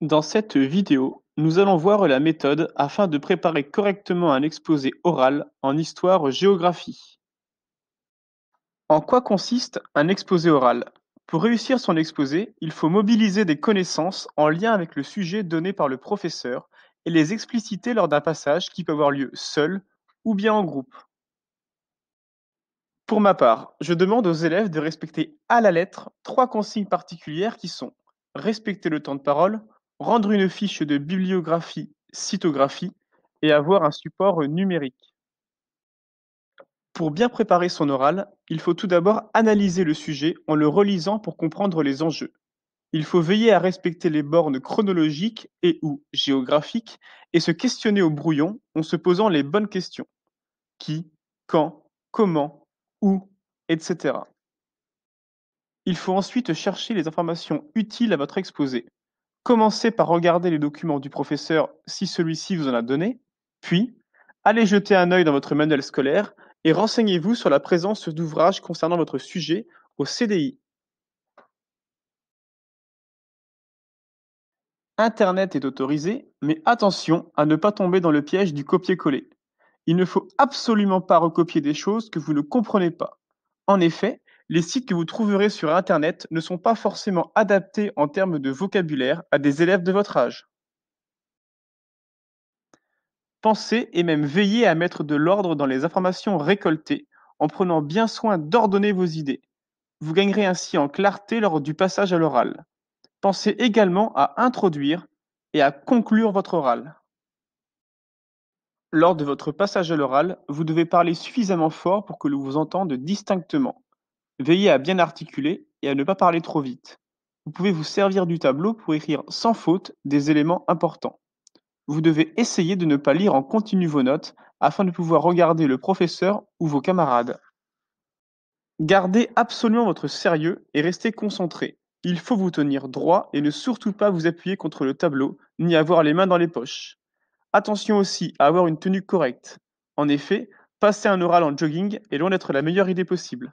Dans cette vidéo, nous allons voir la méthode afin de préparer correctement un exposé oral en histoire-géographie. En quoi consiste un exposé oral? Pour réussir son exposé, il faut mobiliser des connaissances en lien avec le sujet donné par le professeur et les expliciter lors d'un passage qui peut avoir lieu seul ou bien en groupe. Pour ma part, je demande aux élèves de respecter à la lettre trois consignes particulières qui sont respecter le temps de parole, rendre une fiche de bibliographie, cytographie et avoir un support numérique. Pour bien préparer son oral, il faut tout d'abord analyser le sujet en le relisant pour comprendre les enjeux. Il faut veiller à respecter les bornes chronologiques et ou géographiques et se questionner au brouillon en se posant les bonnes questions. Qui, quand, comment, où, etc. Il faut ensuite chercher les informations utiles à votre exposé. Commencez par regarder les documents du professeur si celui-ci vous en a donné, puis allez jeter un œil dans votre manuel scolaire et renseignez-vous sur la présence d'ouvrages concernant votre sujet au CDI. Internet est autorisé, mais attention à ne pas tomber dans le piège du copier-coller. Il ne faut absolument pas recopier des choses que vous ne comprenez pas. En effet, les sites que vous trouverez sur Internet ne sont pas forcément adaptés en termes de vocabulaire à des élèves de votre âge. Pensez et même veillez à mettre de l'ordre dans les informations récoltées en prenant bien soin d'ordonner vos idées. Vous gagnerez ainsi en clarté lors du passage à l'oral. Pensez également à introduire et à conclure votre oral. Lors de votre passage à l'oral, vous devez parler suffisamment fort pour que l'on vous entende distinctement. Veillez à bien articuler et à ne pas parler trop vite. Vous pouvez vous servir du tableau pour écrire sans faute des éléments importants. Vous devez essayer de ne pas lire en continu vos notes afin de pouvoir regarder le professeur ou vos camarades. Gardez absolument votre sérieux et restez concentré. Il faut vous tenir droit et ne surtout pas vous appuyer contre le tableau ni avoir les mains dans les poches. Attention aussi à avoir une tenue correcte. En effet, passer un oral en jogging est loin d'être la meilleure idée possible.